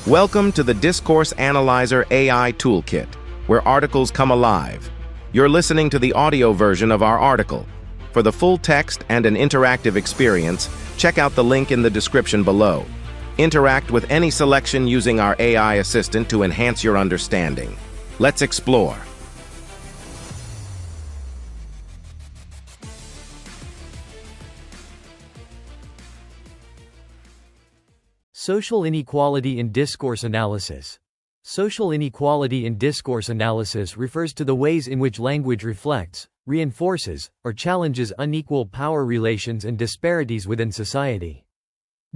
Welcome to the Discourse Analyzer AI Toolkit, where articles come alive. You're listening to the audio version of our article. For the full text and an interactive experience, check out the link in the description below. Interact with any selection using our AI assistant to enhance your understanding. Let's explore. Social inequality in discourse analysis. Social inequality in discourse analysis refers to the ways in which language reflects, reinforces, or challenges unequal power relations and disparities within society.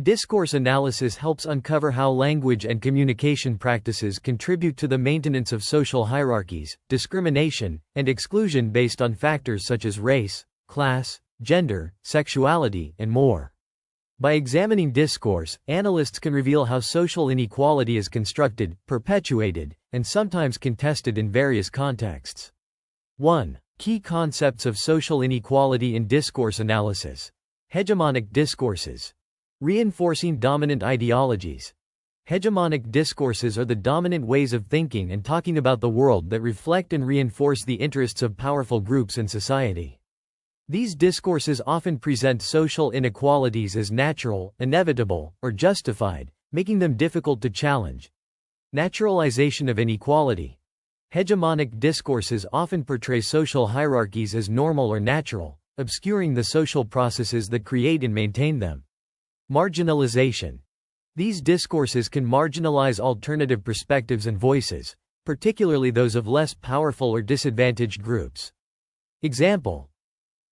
Discourse analysis helps uncover how language and communication practices contribute to the maintenance of social hierarchies, discrimination, and exclusion based on factors such as race, class, gender, sexuality, and more. By examining discourse, analysts can reveal how social inequality is constructed, perpetuated, and sometimes contested in various contexts. 1. Key concepts of social inequality in discourse analysis. Hegemonic discourses. Reinforcing dominant ideologies. Hegemonic discourses are the dominant ways of thinking and talking about the world that reflect and reinforce the interests of powerful groups in society. These discourses often present social inequalities as natural, inevitable, or justified, making them difficult to challenge. Naturalization of inequality. Hegemonic discourses often portray social hierarchies as normal or natural, obscuring the social processes that create and maintain them. Marginalization. These discourses can marginalize alternative perspectives and voices, particularly those of less powerful or disadvantaged groups. Example: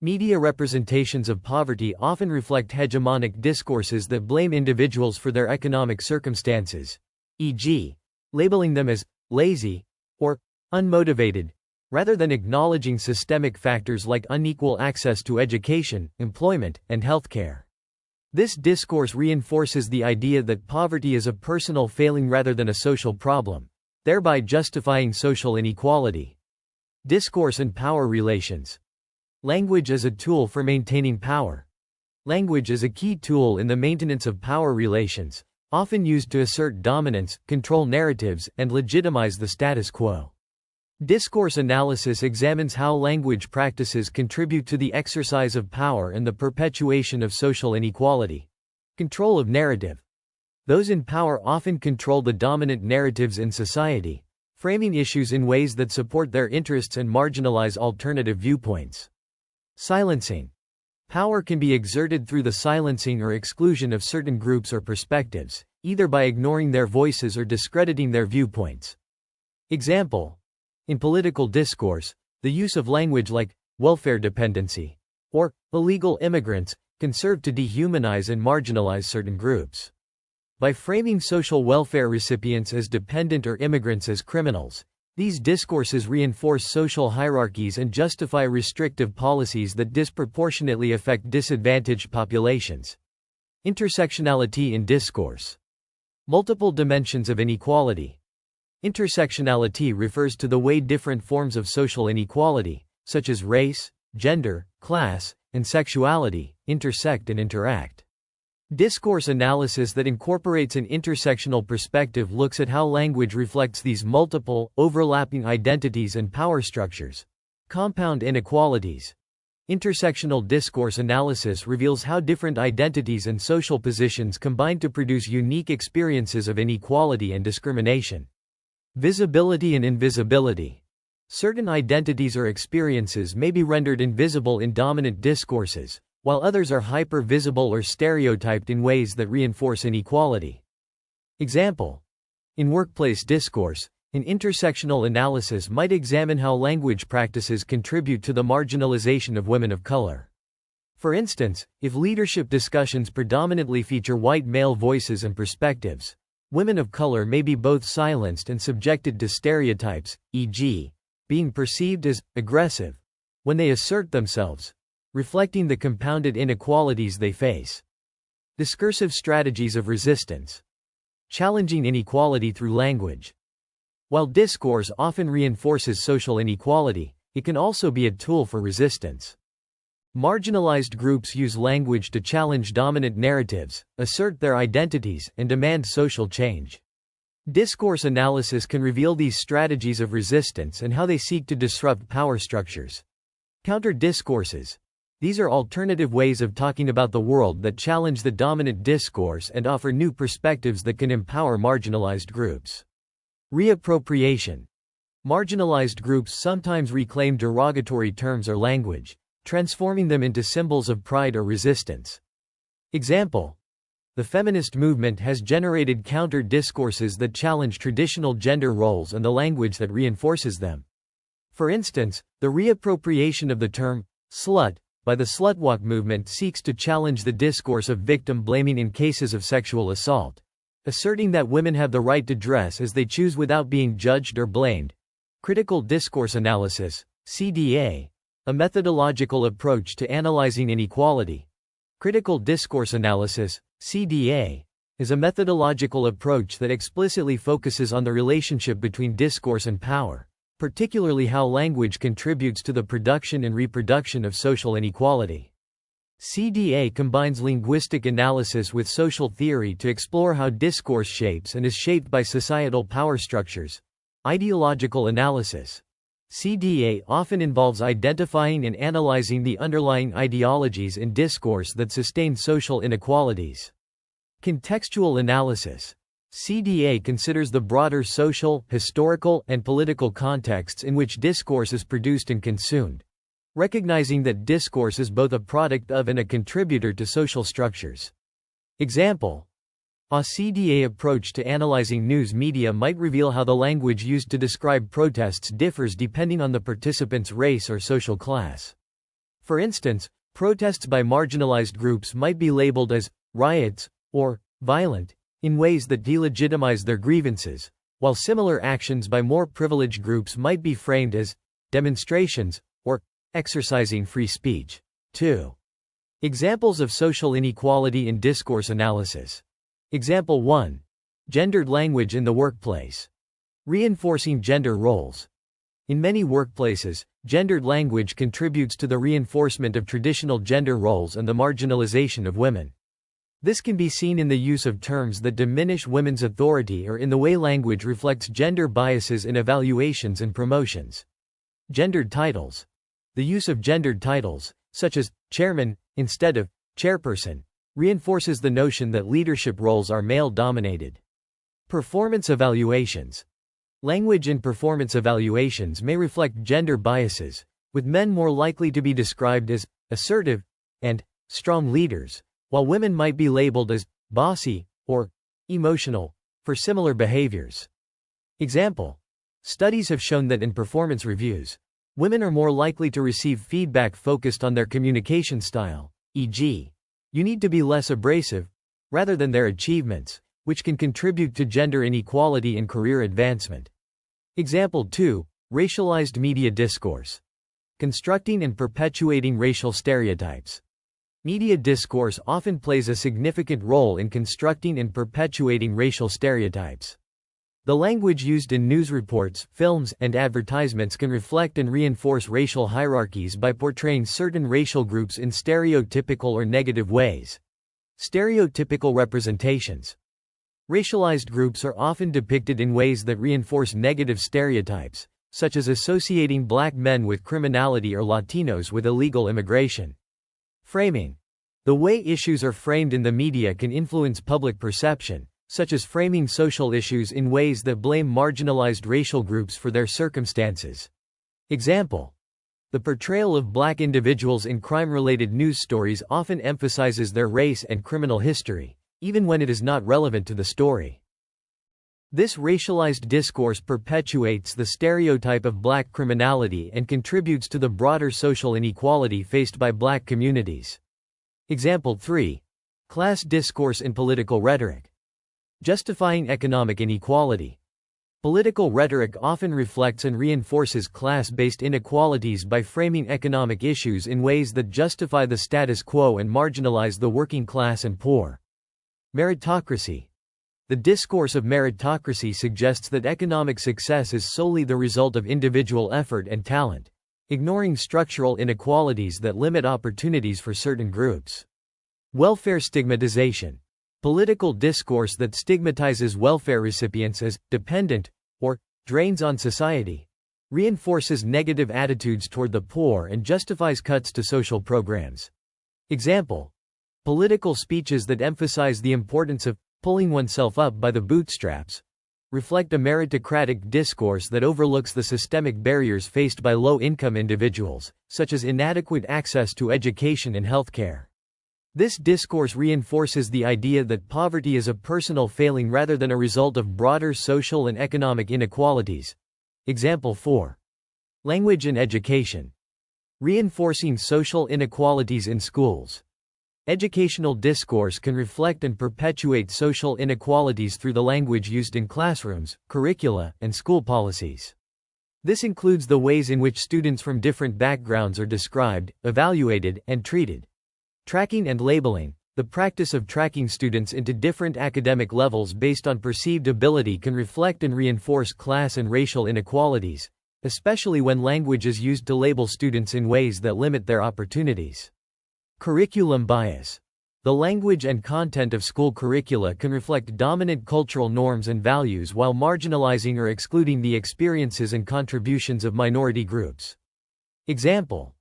media representations of poverty often reflect hegemonic discourses that blame individuals for their economic circumstances, e.g., labeling them as lazy or unmotivated, rather than acknowledging systemic factors like unequal access to education, employment, and healthcare. This discourse reinforces the idea that poverty is a personal failing rather than a social problem, thereby justifying social inequality. Discourse and power relations. Language as a tool for maintaining power. Language is a key tool in the maintenance of power relations, often used to assert dominance, control narratives, and legitimize the status quo. Discourse analysis examines how language practices contribute to the exercise of power and the perpetuation of social inequality. Control of narrative. Those in power often control the dominant narratives in society, framing issues in ways that support their interests and marginalize alternative viewpoints. Silencing. Power can be exerted through the silencing or exclusion of certain groups or perspectives, either by ignoring their voices or discrediting their viewpoints. Example: in political discourse, the use of language like welfare dependency or illegal immigrants can serve to dehumanize and marginalize certain groups. By framing social welfare recipients as dependent or immigrants as criminals, these discourses reinforce social hierarchies and justify restrictive policies that disproportionately affect disadvantaged populations. Intersectionality in discourse. Multiple dimensions of inequality. Intersectionality refers to the way different forms of social inequality, such as race, gender, class, and sexuality, intersect and interact. Discourse analysis that incorporates an intersectional perspective looks at how language reflects these multiple, overlapping identities and power structures. Compound inequalities. Intersectional discourse analysis reveals how different identities and social positions combine to produce unique experiences of inequality and discrimination. Visibility and invisibility. Certain identities or experiences may be rendered invisible in dominant discourses, while others are hyper-visible or stereotyped in ways that reinforce inequality. Example: in workplace discourse, an intersectional analysis might examine how language practices contribute to the marginalization of women of color. For instance, if leadership discussions predominantly feature white male voices and perspectives, women of color may be both silenced and subjected to stereotypes, e.g., being perceived as aggressive when they assert themselves, reflecting the compounded inequalities they face. Discursive strategies of resistance. Challenging inequality through language. While discourse often reinforces social inequality, it can also be a tool for resistance. Marginalized groups use language to challenge dominant narratives, assert their identities, and demand social change. Discourse analysis can reveal these strategies of resistance and how they seek to disrupt power structures. Counter-discourses. These are alternative ways of talking about the world that challenge the dominant discourse and offer new perspectives that can empower marginalized groups. Reappropriation. Marginalized groups sometimes reclaim derogatory terms or language, transforming them into symbols of pride or resistance. Example: the feminist movement has generated counter-discourses that challenge traditional gender roles and the language that reinforces them. For instance, the reappropriation of the term slut by the slutwalk movement seeks to challenge the discourse of victim blaming in cases of sexual assault, asserting that women have the right to dress as they choose without being judged or blamed. Critical discourse analysis, CDA, a methodological approach to analyzing inequality. Critical discourse analysis, CDA, is a methodological approach that explicitly focuses on the relationship between discourse and power, particularly how language contributes to the production and reproduction of social inequality. CDA combines linguistic analysis with social theory to explore how discourse shapes and is shaped by societal power structures. Ideological analysis. CDA often involves identifying and analyzing the underlying ideologies in discourse that sustain social inequalities. Contextual analysis. CDA considers the broader social, historical, and political contexts in which discourse is produced and consumed, recognizing that discourse is both a product of and a contributor to social structures. Example: a CDA approach to analyzing news media might reveal how the language used to describe protests differs depending on the participant's race or social class. For instance, protests by marginalized groups might be labeled as riots or violent in ways that delegitimize their grievances, while similar actions by more privileged groups might be framed as demonstrations or exercising free speech. 2. Examples of social inequality in discourse analysis. Example 1. Gendered language in the workplace. Reinforcing gender roles. In many workplaces, gendered language contributes to the reinforcement of traditional gender roles and the marginalization of women. This can be seen in the use of terms that diminish women's authority or in the way language reflects gender biases in evaluations and promotions. Gendered titles. The use of gendered titles, such as chairman, instead of chairperson, reinforces the notion that leadership roles are male-dominated. Performance evaluations. Language in performance evaluations may reflect gender biases, with men more likely to be described as assertive and strong leaders, while women might be labeled as bossy or emotional for similar behaviors. Example: studies have shown that in performance reviews, women are more likely to receive feedback focused on their communication style, e.g., "You need to be less abrasive," rather than their achievements, which can contribute to gender inequality and career advancement. Example 2. Racialized media discourse. Constructing and perpetuating racial stereotypes. Media discourse often plays a significant role in constructing and perpetuating racial stereotypes. The language used in news reports, films, and advertisements can reflect and reinforce racial hierarchies by portraying certain racial groups in stereotypical or negative ways. Stereotypical representations. Racialized groups are often depicted in ways that reinforce negative stereotypes, such as associating black men with criminality or Latinos with illegal immigration. Framing. The way issues are framed in the media can influence public perception, such as framing social issues in ways that blame marginalized racial groups for their circumstances. Example: the portrayal of black individuals in crime-related news stories often emphasizes their race and criminal history, even when it is not relevant to the story. This racialized discourse perpetuates the stereotype of black criminality and contributes to the broader social inequality faced by black communities. Example 3. Class discourse in political rhetoric. Justifying economic inequality. Political rhetoric often reflects and reinforces class-based inequalities by framing economic issues in ways that justify the status quo and marginalize the working class and poor. Meritocracy. The discourse of meritocracy suggests that economic success is solely the result of individual effort and talent, ignoring structural inequalities that limit opportunities for certain groups. Welfare stigmatization. Political discourse that stigmatizes welfare recipients as dependent or drains on society, reinforces negative attitudes toward the poor and justifies cuts to social programs. Example: political speeches that emphasize the importance of pulling oneself up by the bootstraps reflect a meritocratic discourse that overlooks the systemic barriers faced by low-income individuals, such as inadequate access to education and healthcare. This discourse reinforces the idea that poverty is a personal failing rather than a result of broader social and economic inequalities. Example 4. Language and education. Reinforcing social inequalities in schools. Educational discourse can reflect and perpetuate social inequalities through the language used in classrooms, curricula, and school policies. This includes the ways in which students from different backgrounds are described, evaluated, and treated. Tracking and labeling. The practice of tracking students into different academic levels based on perceived ability can reflect and reinforce class and racial inequalities, especially when language is used to label students in ways that limit their opportunities. Curriculum bias. The language and content of school curricula can reflect dominant cultural norms and values while marginalizing or excluding the experiences and contributions of minority groups. Example: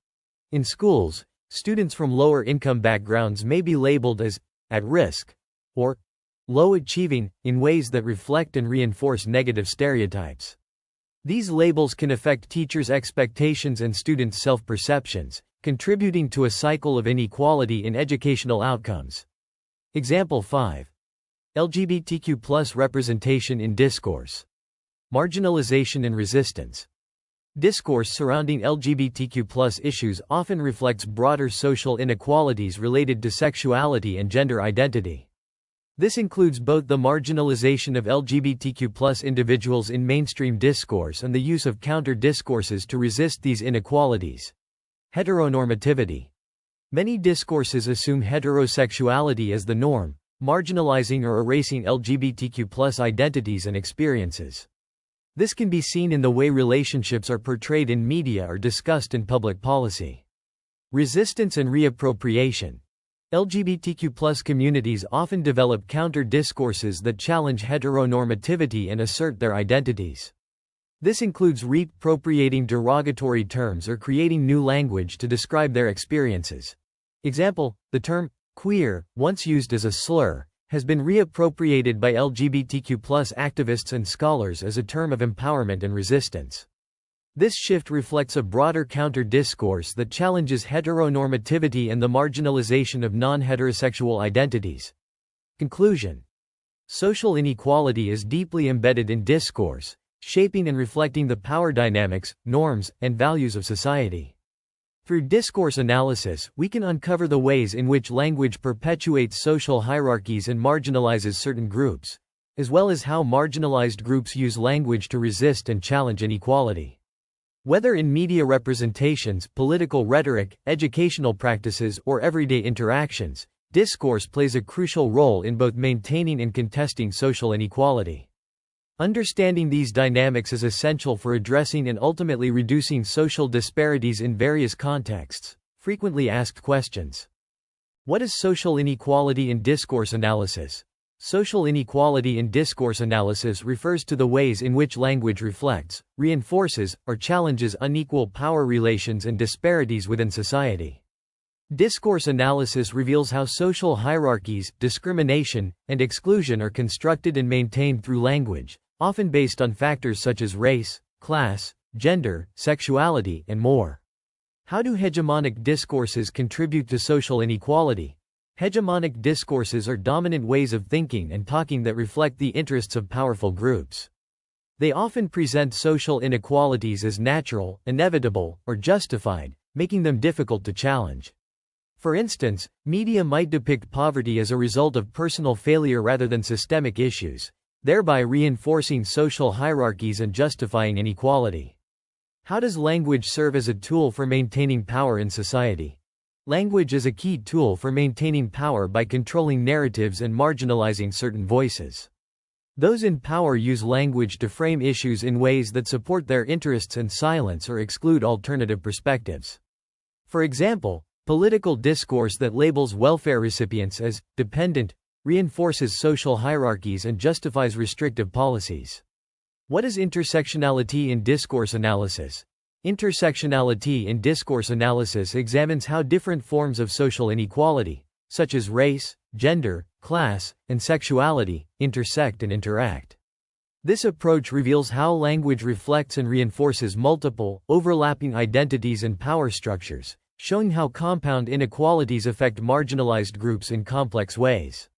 in schools, students from lower income backgrounds may be labeled as at risk or low achieving in ways that reflect and reinforce negative stereotypes. These labels can affect teachers' expectations and students' self-perceptions, contributing to a cycle of inequality in educational outcomes. Example 5. LGBTQ+ representation in discourse. Marginalization and resistance. Discourse surrounding LGBTQ+ issues often reflects broader social inequalities related to sexuality and gender identity. This includes both the marginalization of LGBTQ+ individuals in mainstream discourse and the use of counter-discourses to resist these inequalities. Heteronormativity. Many discourses assume heterosexuality as the norm, marginalizing or erasing LGBTQ+ identities and experiences. This can be seen in the way relationships are portrayed in media or discussed in public policy. Resistance and reappropriation. LGBTQ+ communities often develop counter-discourses that challenge heteronormativity and assert their identities. This includes reappropriating derogatory terms or creating new language to describe their experiences. Example: the term queer, once used as a slur, has been reappropriated by LGBTQ+ activists and scholars as a term of empowerment and resistance. This shift reflects a broader counter-discourse that challenges heteronormativity and the marginalization of non-heterosexual identities. Conclusion. Social inequality is deeply embedded in discourse, shaping and reflecting the power dynamics, norms, and values of society. Through discourse analysis, we can uncover the ways in which language perpetuates social hierarchies and marginalizes certain groups, as well as how marginalized groups use language to resist and challenge inequality. Whether in media representations, political rhetoric, educational practices, or everyday interactions, discourse plays a crucial role in both maintaining and contesting social inequality. Understanding these dynamics is essential for addressing and ultimately reducing social disparities in various contexts. Frequently asked questions. What is social inequality in discourse analysis? Social inequality in discourse analysis refers to the ways in which language reflects, reinforces, or challenges unequal power relations and disparities within society. Discourse analysis reveals how social hierarchies, discrimination, and exclusion are constructed and maintained through language, often based on factors such as race, class, gender, sexuality, and more. How do hegemonic discourses contribute to social inequality? Hegemonic discourses are dominant ways of thinking and talking that reflect the interests of powerful groups. They often present social inequalities as natural, inevitable, or justified, making them difficult to challenge. For instance, media might depict poverty as a result of personal failure rather than systemic issues, thereby reinforcing social hierarchies and justifying inequality. How does language serve as a tool for maintaining power in society? Language is a key tool for maintaining power by controlling narratives and marginalizing certain voices. Those in power use language to frame issues in ways that support their interests and silence or exclude alternative perspectives. For example, political discourse that labels welfare recipients as dependent reinforces social hierarchies and justifies restrictive policies. What is intersectionality in discourse analysis? Intersectionality in discourse analysis examines how different forms of social inequality, such as race, gender, class, and sexuality, intersect and interact. This approach reveals how language reflects and reinforces multiple, overlapping identities and power structures, showing how compound inequalities affect marginalized groups in complex ways.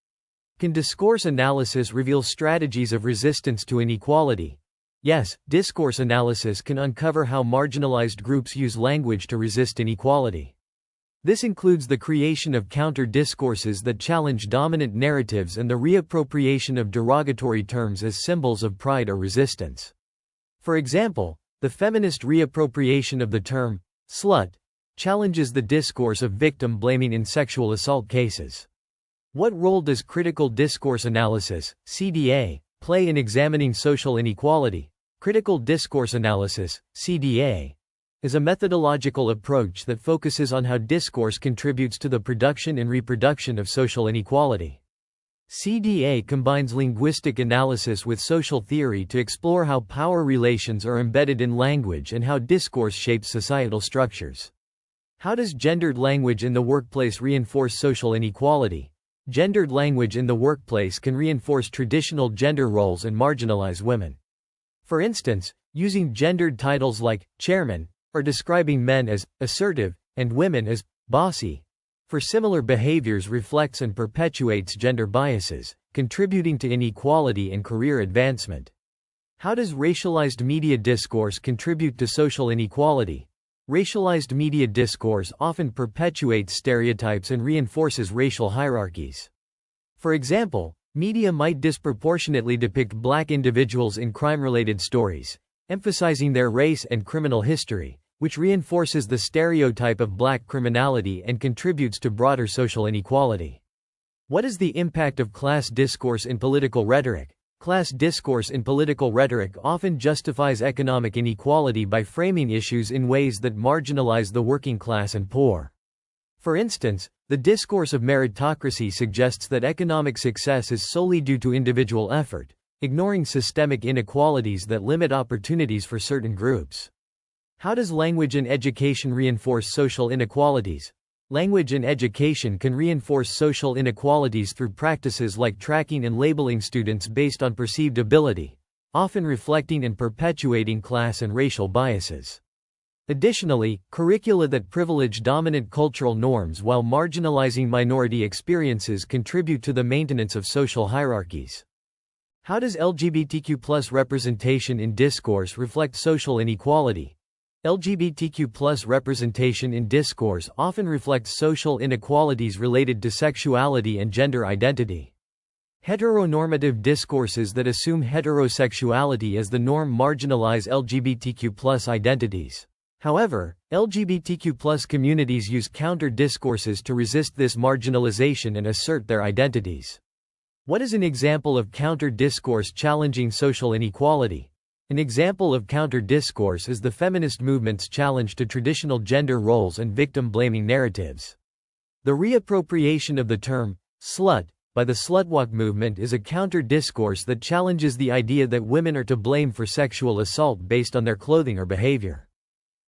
Can discourse analysis reveal strategies of resistance to inequality? Yes, discourse analysis can uncover how marginalized groups use language to resist inequality. This includes the creation of counter-discourses that challenge dominant narratives and the reappropriation of derogatory terms as symbols of pride or resistance. For example, the feminist reappropriation of the term slut challenges the discourse of victim blaming in sexual assault cases. What role does critical discourse analysis, CDA, play in examining social inequality? Critical discourse analysis, CDA, is a methodological approach that focuses on how discourse contributes to the production and reproduction of social inequality. CDA combines linguistic analysis with social theory to explore how power relations are embedded in language and how discourse shapes societal structures. How does gendered language in the workplace reinforce social inequality? Gendered language in the workplace can reinforce traditional gender roles and marginalize women. For instance, using gendered titles like chairman, or describing men as assertive and women as bossy, for similar behaviors reflects and perpetuates gender biases, contributing to inequality and career advancement. How does racialized media discourse contribute to social inequality? Racialized media discourse often perpetuates stereotypes and reinforces racial hierarchies. For example, media might disproportionately depict black individuals in crime-related stories, emphasizing their race and criminal history, which reinforces the stereotype of black criminality and contributes to broader social inequality. What is the impact of class discourse in political rhetoric? Class discourse in political rhetoric often justifies economic inequality by framing issues in ways that marginalize the working class and poor. For instance, the discourse of meritocracy suggests that economic success is solely due to individual effort, ignoring systemic inequalities that limit opportunities for certain groups. How does language in education reinforce social inequalities? Language in education can reinforce social inequalities through practices like tracking and labeling students based on perceived ability, often reflecting and perpetuating class and racial biases. Additionally, curricula that privilege dominant cultural norms while marginalizing minority experiences contribute to the maintenance of social hierarchies. How does LGBTQ+ representation in discourse reflect social inequality? LGBTQ+ representation in discourse often reflects social inequalities related to sexuality and gender identity. Heteronormative discourses that assume heterosexuality as the norm marginalize LGBTQ+ identities. However, LGBTQ+ communities use counter-discourses to resist this marginalization and assert their identities. What is an example of counter-discourse challenging social inequality? An example of counter-discourse is the feminist movement's challenge to traditional gender roles and victim-blaming narratives. The reappropriation of the term slut by the slutwalk movement is a counter-discourse that challenges the idea that women are to blame for sexual assault based on their clothing or behavior.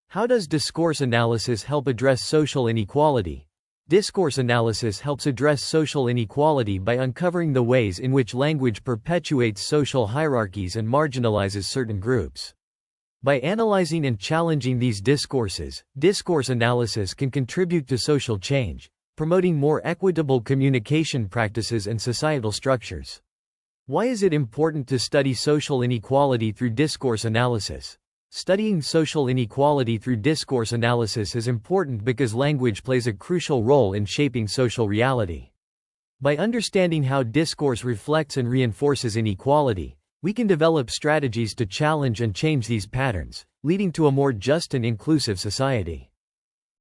How does discourse analysis help address social inequality? Discourse analysis helps address social inequality by uncovering the ways in which language perpetuates social hierarchies and marginalizes certain groups. By analyzing and challenging these discourses, discourse analysis can contribute to social change, promoting more equitable communication practices and societal structures. Why is it important to study social inequality through discourse analysis? Studying social inequality through discourse analysis is important because language plays a crucial role in shaping social reality. By understanding how discourse reflects and reinforces inequality, we can develop strategies to challenge and change these patterns, leading to a more just and inclusive society.